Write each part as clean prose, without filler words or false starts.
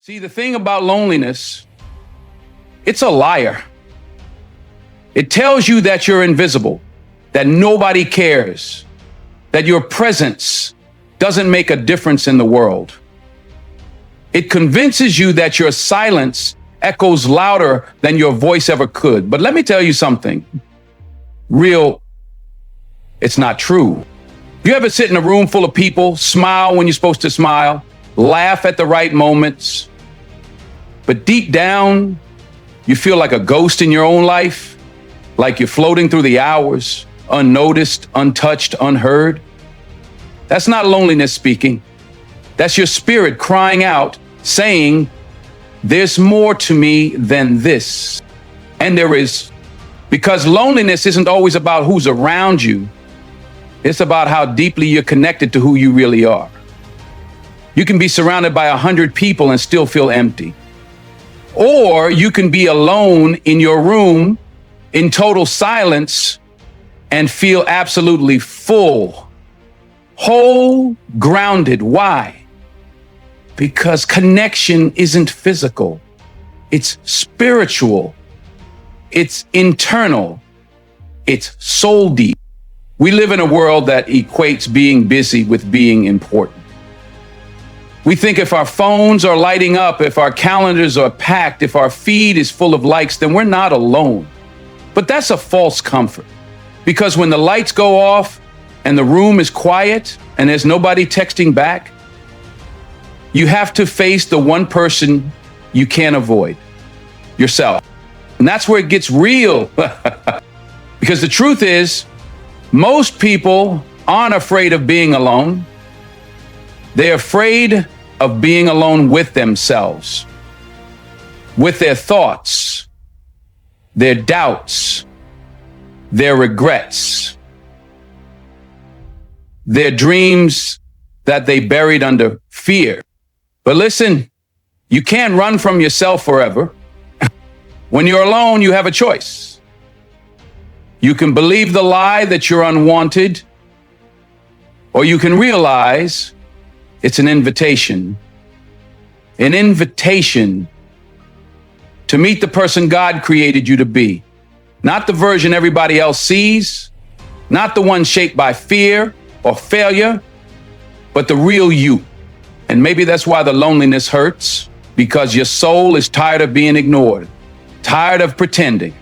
See, the thing about loneliness, it's a liar. It tells you that you're invisible, that nobody cares, that your presence doesn't make a difference in the world. It convinces you that your silence echoes louder than your voice ever could. But let me tell you something real, it's not true. You ever sit in a room full of people, smile when you're supposed to smile, laugh at the right moments, but deep down, you feel like a ghost in your own life, like you're floating through the hours, unnoticed, untouched, unheard? That's not loneliness speaking. That's your spirit crying out, saying, there's more to me than this. And there is, because loneliness isn't always about who's around you. It's about how deeply you're connected to who you really are. You can be surrounded by 100 people and still feel empty. Or you can be alone in your room in total silence and feel absolutely full, whole, grounded. Why? Because connection isn't physical. It's spiritual. It's internal. It's soul deep. We live in a world that equates being busy with being important. We think if our phones are lighting up, if our calendars are packed, if our feed is full of likes, then we're not alone. But that's a false comfort. Because when the lights go off and the room is quiet and there's nobody texting back, you have to face the one person you can't avoid, yourself. And that's where it gets real. Because the truth is, most people aren't afraid of being alone. They're afraid of being alone with themselves, with their thoughts, their doubts, their regrets, their dreams that they buried under fear. But listen, you can't run from yourself forever. When you're alone, you have a choice. You can believe the lie that you're unwanted, or you can realize it's an invitation to meet the person God created you to be. Not the version everybody else sees, not the one shaped by fear or failure, but the real you. And maybe that's why the loneliness hurts, because your soul is tired of being ignored, tired of pretending,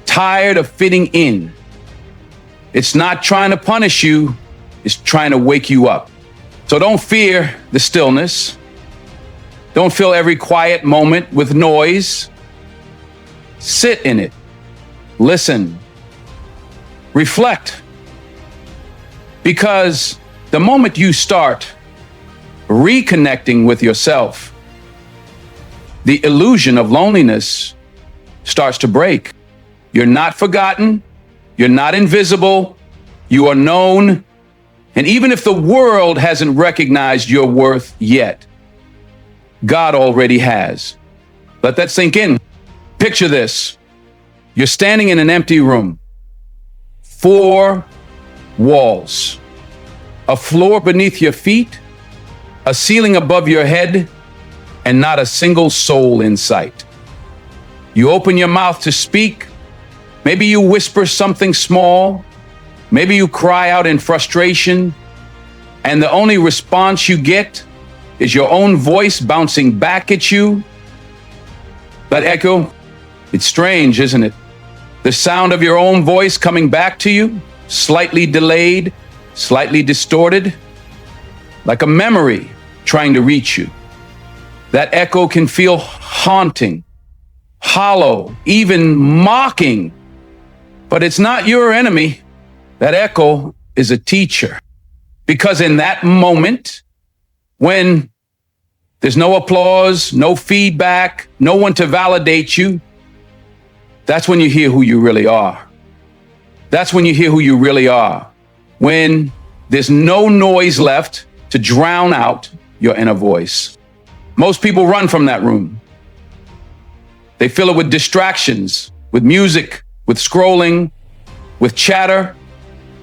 tired of fitting in. It's not trying to punish you, it's trying to wake you up. So don't fear the stillness. Don't fill every quiet moment with noise. Sit in it. Listen. Reflect. Because the moment you start reconnecting with yourself, the illusion of loneliness starts to break. You're not forgotten. You're not invisible. You are known. And even if the world hasn't recognized your worth yet, God already has. Let that sink in. Picture this. You're standing in an empty room. 4 walls. A floor beneath your feet, a ceiling above your head, and not a single soul in sight. You open your mouth to speak. Maybe you whisper something small. Maybe you cry out in frustration, and the only response you get is your own voice bouncing back at you. That echo, it's strange, isn't it? The sound of your own voice coming back to you, slightly delayed, slightly distorted, like a memory trying to reach you. That echo can feel haunting, hollow, even mocking, but it's not your enemy. That echo is a teacher, because in that moment, when there's no applause, no feedback, no one to validate you, that's when you hear who you really are. That's when you hear who you really are. When there's no noise left to drown out your inner voice. Most people run from that room. They fill it with distractions, with music, with scrolling, with chatter,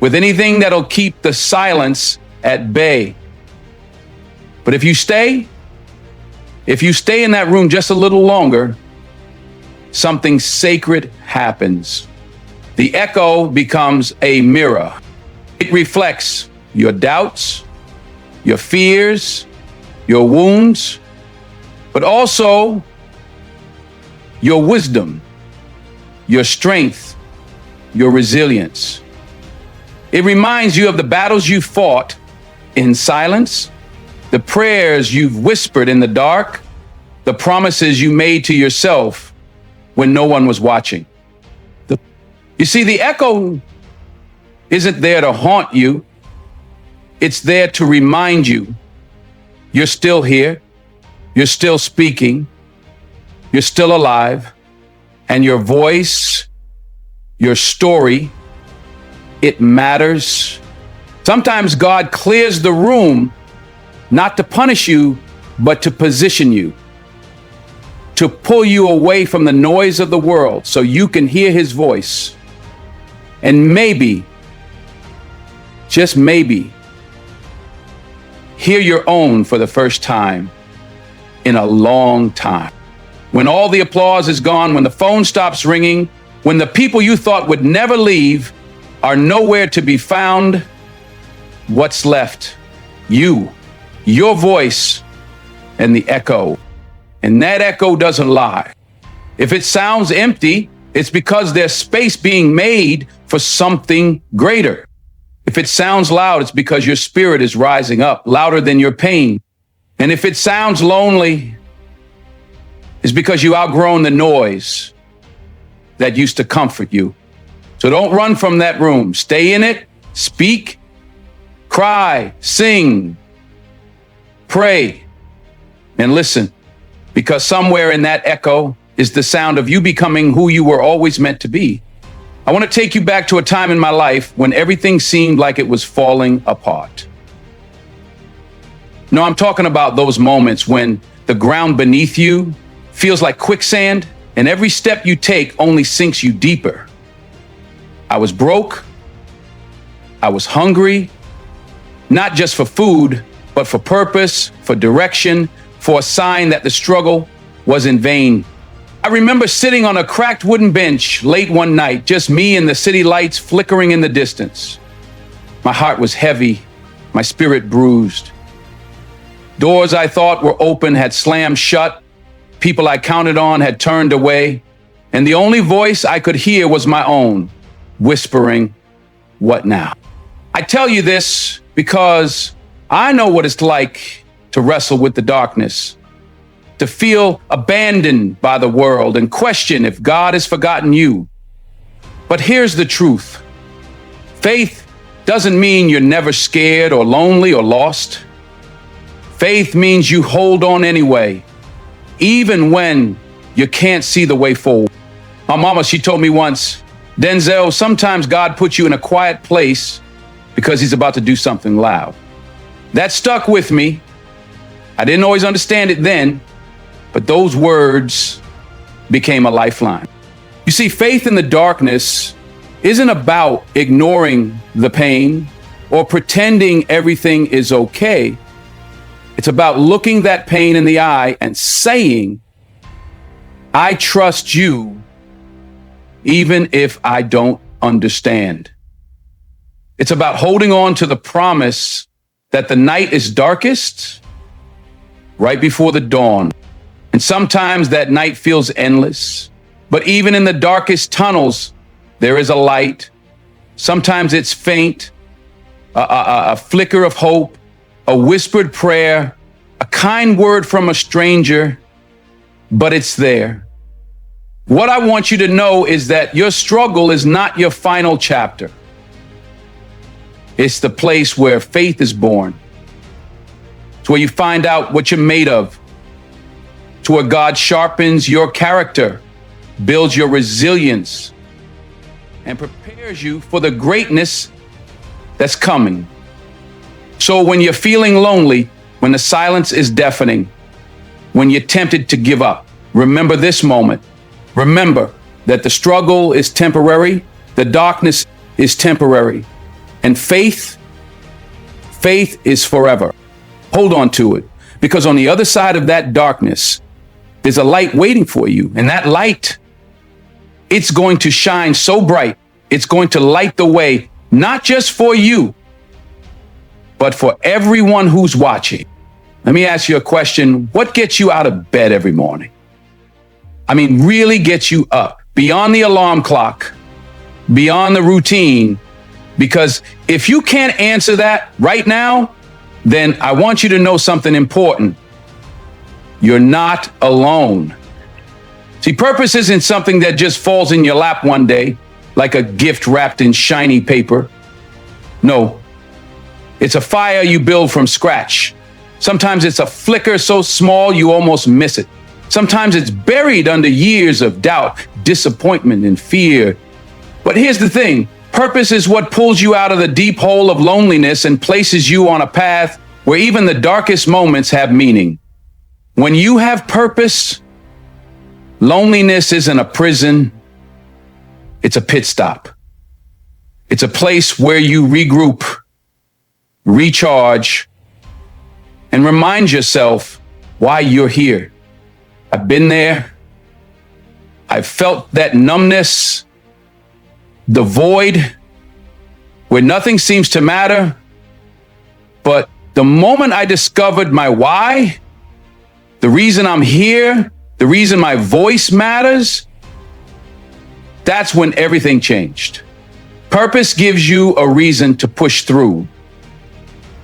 with anything that'll keep the silence at bay. But if you stay, If you stay in that room just a little longer, something sacred happens. The echo becomes a mirror. It reflects your doubts, your fears, your wounds, but also your wisdom, your strength, your resilience. It reminds you of the battles you fought in silence, the prayers you've whispered in the dark, the promises you made to yourself when no one was watching. You see, the echo isn't there to haunt you. It's there to remind you you're still here, you're still speaking, you're still alive, and your voice, your story, it matters. Sometimes God clears the room not to punish you, but to position you, to pull you away from the noise of the world so you can hear his voice. And maybe, just maybe, hear your own for the first time in a long time. When all the applause is gone, when the phone stops ringing, when the people you thought would never leave are nowhere to be found, what's left? You, your voice, and the echo. And that echo doesn't lie. If it sounds empty, it's because there's space being made for something greater. If it sounds loud, it's because your spirit is rising up louder than your pain. And if it sounds lonely, it's because you outgrown the noise that used to comfort you. So don't run from that room. Stay in it, speak, cry, sing, pray, and listen, because somewhere in that echo is the sound of you becoming who you were always meant to be. I want to take you back to a time in my life when everything seemed like it was falling apart. No, I'm talking about those moments when the ground beneath you feels like quicksand and every step you take only sinks you deeper. I was broke. I was hungry, not just for food, but for purpose, for direction, for a sign that the struggle was in vain. I remember sitting on a cracked wooden bench late one night, just me and the city lights flickering in the distance. My heart was heavy, my spirit bruised. Doors I thought were open had slammed shut. People I counted on had turned away. And the only voice I could hear was my own, whispering, "What now?" I tell you this because I know what it's like to wrestle with the darkness, to feel abandoned by the world and question if God has forgotten you. But here's the truth. Faith doesn't mean you're never scared or lonely or lost. Faith means you hold on anyway, even when you can't see the way forward. My mama, she told me once, "Denzel, sometimes God puts you in a quiet place because he's about to do something loud." That stuck with me. I didn't always understand it then, but those words became a lifeline. You see, faith in the darkness isn't about ignoring the pain or pretending everything is okay. It's about looking that pain in the eye and saying, "I trust you, even if I don't understand." It's about holding on to the promise that the night is darkest right before the dawn. And sometimes that night feels endless, but even in the darkest tunnels, there is a light. Sometimes it's faint, a flicker of hope, a whispered prayer, a kind word from a stranger, but it's there. What I want you to know is that your struggle is not your final chapter. It's the place where faith is born. It's where you find out what you're made of. It's where God sharpens your character, builds your resilience, and prepares you for the greatness that's coming. So when you're feeling lonely, when the silence is deafening, when you're tempted to give up, remember this moment. Remember that the struggle is temporary, the darkness is temporary, and faith is forever. Hold on to it, Because on the other side of that darkness, there's a light waiting for you. And that light, it's going to shine so bright. It's going to light the way, not just for you, but for everyone who's watching. Let me ask you a question. What gets you out of bed every morning? I mean, really gets you up beyond the alarm clock, beyond the routine. Because if you can't answer that right now, then I want you to know something important. You're not alone. See, purpose isn't something that just falls in your lap one day, like a gift wrapped in shiny paper. No, it's a fire you build from scratch. Sometimes it's a flicker so small you almost miss it. Sometimes it's buried under years of doubt, disappointment, and fear. But here's the thing. Purpose is what pulls you out of the deep hole of loneliness and places you on a path where even the darkest moments have meaning. When you have purpose, loneliness isn't a prison. It's a pit stop. It's a place where you regroup, recharge, and remind yourself why you're here. I've been there. I've felt that numbness, the void where nothing seems to matter. But the moment I discovered my why, the reason I'm here, the reason my voice matters, that's when everything changed. Purpose gives you a reason to push through.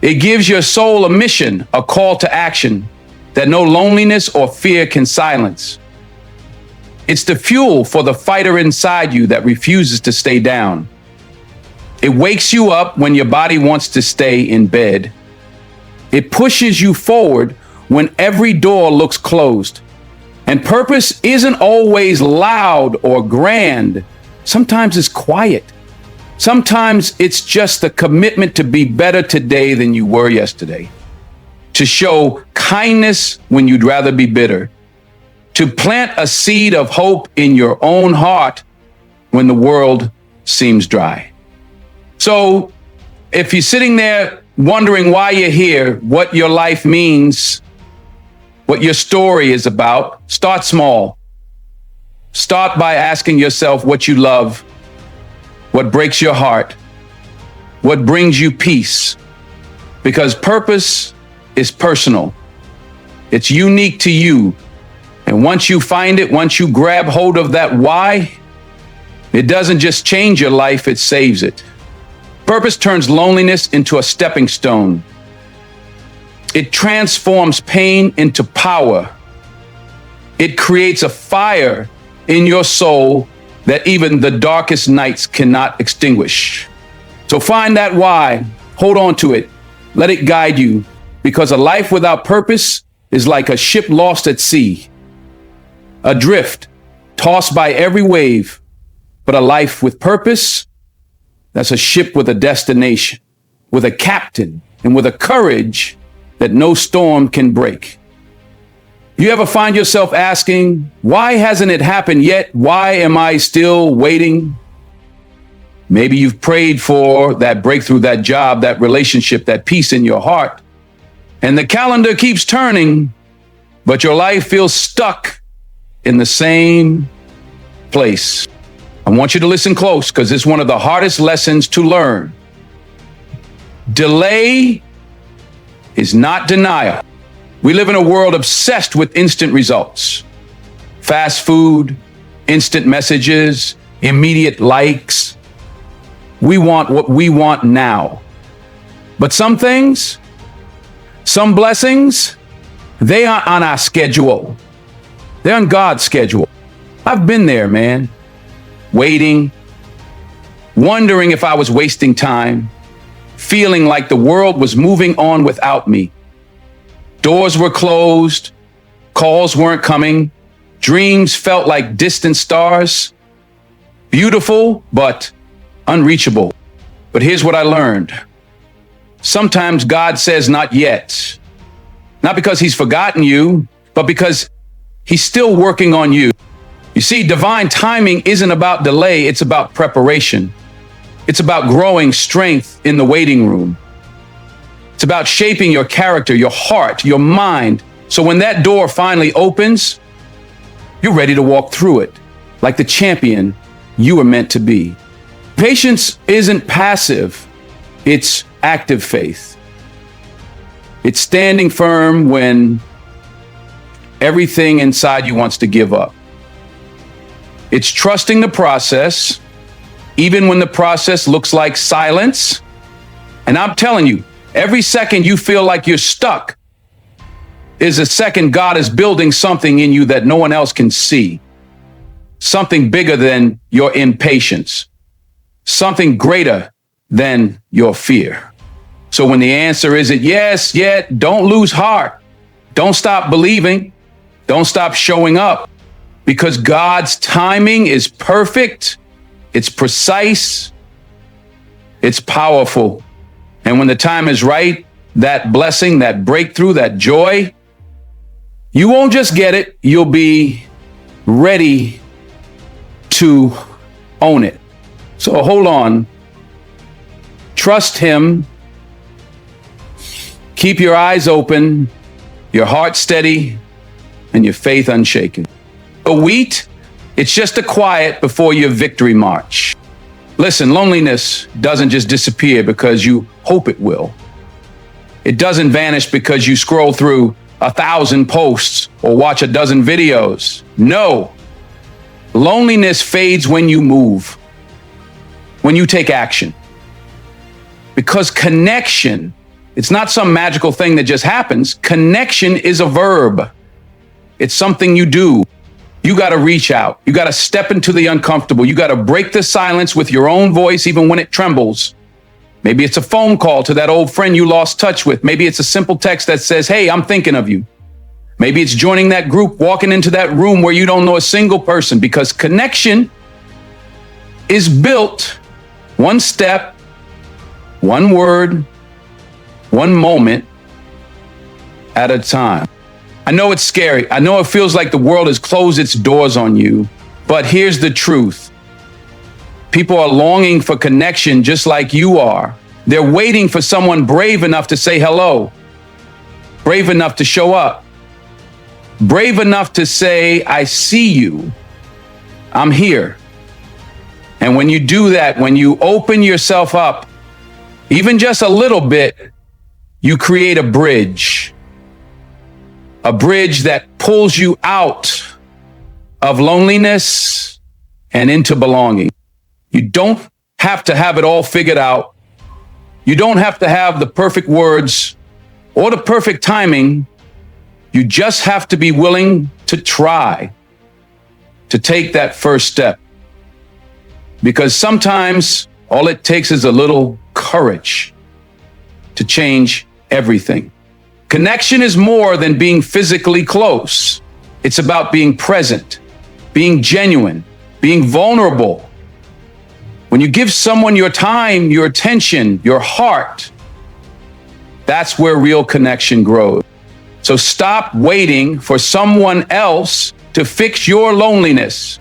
It gives your soul a mission, a call to action that no loneliness or fear can silence. It's the fuel for the fighter inside you that refuses to stay down. It wakes you up when your body wants to stay in bed. It pushes you forward when every door looks closed. And purpose isn't always loud or grand. Sometimes it's quiet. Sometimes it's just the commitment to be better today than you were yesterday. To show kindness when you'd rather be bitter. To plant a seed of hope in your own heart when the world seems dry. So if you're sitting there wondering why you're here, what your life means, what your story is about, start small. Start by asking yourself what you love, what breaks your heart, what brings you peace. Because purpose is personal. It's unique to you. And once you find it, once you grab hold of that why, it doesn't just change your life, it saves it. Purpose turns loneliness into a stepping stone. It transforms pain into power. It creates a fire in your soul that even the darkest nights cannot extinguish. So find that why, hold on to it, let it guide you, because a life without purpose is like a ship lost at sea, adrift, tossed by every wave. But a life with purpose, that's a ship with a destination, with a captain, and with a courage that no storm can break. You ever find yourself asking, why hasn't it happened yet? Why am I still waiting? Maybe you've prayed for that breakthrough, that job, that relationship, that peace in your heart. And the calendar keeps turning, but your life feels stuck in the same place. I want you to listen close, because it's one of the hardest lessons to learn. Delay is not denial. We live in a world obsessed with instant results. Fast food, instant messages, immediate likes. We want what we want now. But some things, some blessings, they aren't on our schedule. They're on God's schedule. I've been there, man. Waiting, wondering if I was wasting time, feeling like the world was moving on without me. Doors were closed, calls weren't coming, dreams felt like distant stars, beautiful but unreachable. But here's what I learned. Sometimes God says not yet, not because he's forgotten you, but because he's still working on you. You see, divine timing isn't about delay, it's about preparation. It's about growing strength in the waiting room. It's about shaping your character, your heart, your mind. So when that door finally opens, you're ready to walk through it like the champion you were meant to be. Patience isn't passive, it's active faith. It's standing firm when everything inside you wants to give up. It's trusting the process, even when the process looks like silence. And I'm telling you, every second you feel like you're stuck is a second God is building something in you that no one else can see. Something bigger than your impatience. Something greater than your fear. So when the answer isn't yes, yet, don't lose heart. Don't stop believing. Don't stop showing up. Because God's timing is perfect. It's precise. It's powerful. And when the time is right, that blessing, that breakthrough, that joy, you won't just get it, you'll be ready to own it. So hold on. Trust Him. Keep your eyes open, your heart steady, and your faith unshaken. The wheat, it's just a quiet before your victory march. Listen, loneliness doesn't just disappear because you hope it will. It doesn't vanish because you scroll through 1,000 posts or watch a dozen videos. No. Loneliness fades when you move, when you take action. Because connection, it's not some magical thing that just happens. Connection is a verb. It's something you do. You got to reach out. You got to step into the uncomfortable. You got to break the silence with your own voice, even when it trembles. Maybe it's a phone call to that old friend you lost touch with. Maybe it's a simple text that says, hey, I'm thinking of you. Maybe it's joining that group, walking into that room where you don't know a single person, because connection is built one step, one word, one moment at a time. I know it's scary. I know it feels like the world has closed its doors on you, but here's the truth. People are longing for connection just like you are. They're waiting for someone brave enough to say hello, brave enough to show up, brave enough to say, I see you, I'm here. And when you do that, when you open yourself up, even just a little bit, you create a bridge that pulls you out of loneliness and into belonging. You don't have to have it all figured out. You don't have to have the perfect words or the perfect timing. You just have to be willing to try, to take that first step. Because sometimes all it takes is a little courage to change everything. Connection is more than being physically close. It's about being present, being genuine, being vulnerable. When you give someone your time, your attention, your heart, that's where real connection grows. So stop waiting for someone else to fix your loneliness.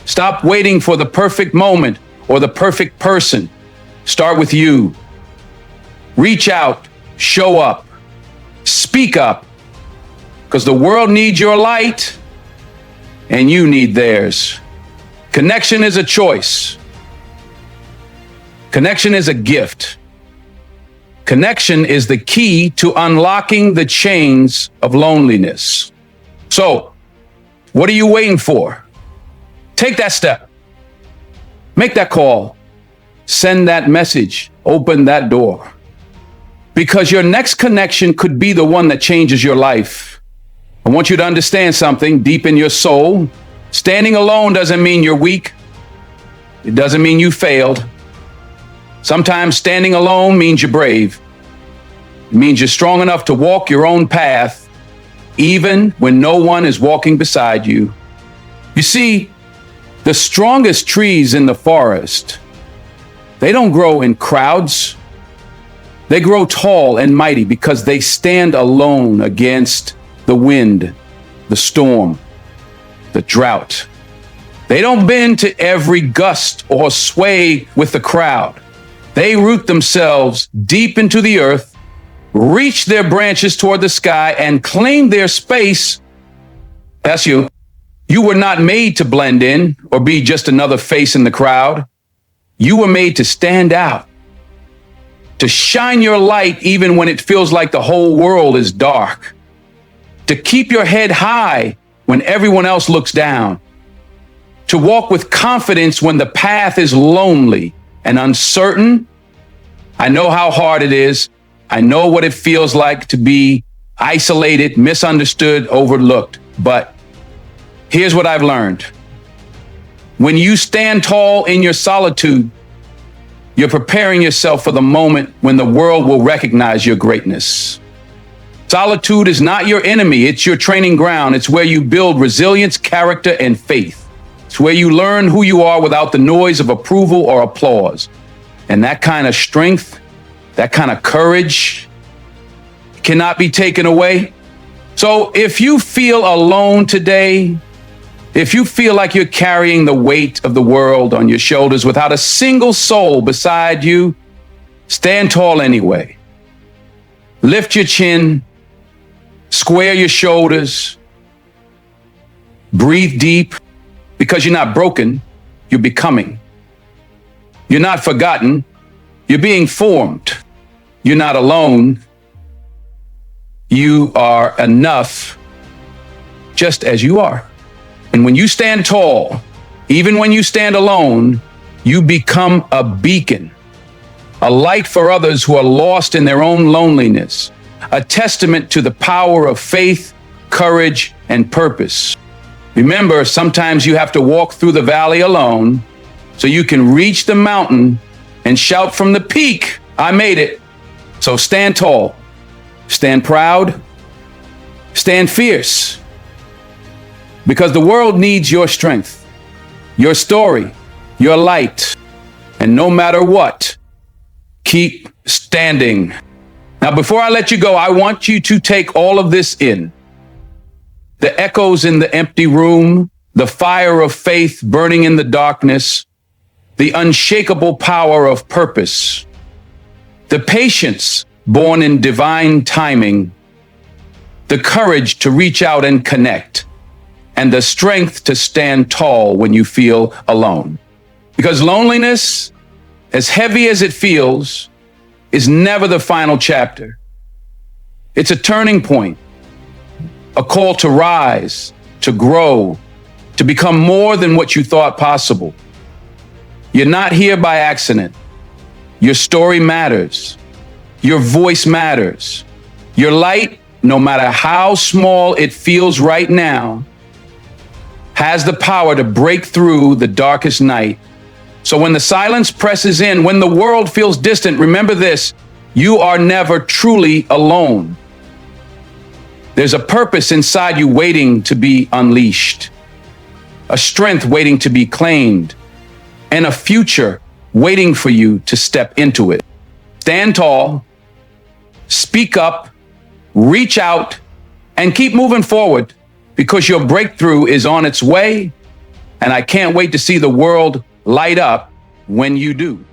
Stop waiting for the perfect moment or the perfect person. Start with you. Reach out, show up, speak up, because the world needs your light and you need theirs. Connection is a choice. Connection is a gift. Connection is the key to unlocking the chains of loneliness. So, what are you waiting for? Take that step. Make that call. Send that message. Open that door. Because your next connection could be the one that changes your life. I want you to understand something deep in your soul. Standing alone doesn't mean you're weak. It doesn't mean you failed. Sometimes standing alone means you're brave. It means you're strong enough to walk your own path, even when no one is walking beside you. You see, the strongest trees in the forest, they don't grow in crowds. They grow tall and mighty because they stand alone against the wind, the storm, the drought. They don't bend to every gust or sway with the crowd. They root themselves deep into the earth reach their branches toward the sky, and claim their space. That's you. You were not made to blend in or be just another face in the crowd. You were made to stand out, to shine your light even when it feels like the whole world is dark, to keep your head high when everyone else looks down, to walk with confidence when the path is lonely and uncertain. I know how hard it is. I know what it feels like to be isolated, misunderstood, overlooked. But here's what I've learned. When you stand tall in your solitude, you're preparing yourself for the moment when the world will recognize your greatness. Solitude is not your enemy. It's your training ground. It's where you build resilience, character, and faith. It's where you learn who you are without the noise of approval or applause. And that kind of strength, that kind of courage cannot be taken away. So if you feel alone today, if you feel like you're carrying the weight of the world on your shoulders without a single soul beside you, stand tall anyway. Lift your chin, square your shoulders, breathe deep, because you're not broken, you're becoming. You're not forgotten, you're being formed. You're not alone. You are enough just as you are. And when you stand tall, even when you stand alone, you become a beacon, a light for others who are lost in their own loneliness, a testament to the power of faith, courage, and purpose. Remember, sometimes you have to walk through the valley alone so you can reach the mountain and shout from the peak, I made it. So stand tall, stand proud, stand fierce, because the world needs your strength, your story, your light. And no matter what, keep standing. Now, before I let you go, I want you to take all of this in. The echoes in the empty room, the fire of faith burning in the darkness, the unshakable power of purpose, the patience born in divine timing, the courage to reach out and connect, and the strength to stand tall when you feel alone. Because loneliness, as heavy as it feels, is never the final chapter. It's a turning point, a call to rise, to grow, to become more than what you thought possible. You're not here by accident. Your story matters. Your voice matters. Your light, no matter how small it feels right now, has the power to break through the darkest night. So when the silence presses in, when the world feels distant, remember this: you are never truly alone. There's a purpose inside you waiting to be unleashed, a strength waiting to be claimed, and a future waiting for you to step into it. Stand tall, speak up, reach out, and keep moving forward, because your breakthrough is on its way, and I can't wait to see the world light up when you do.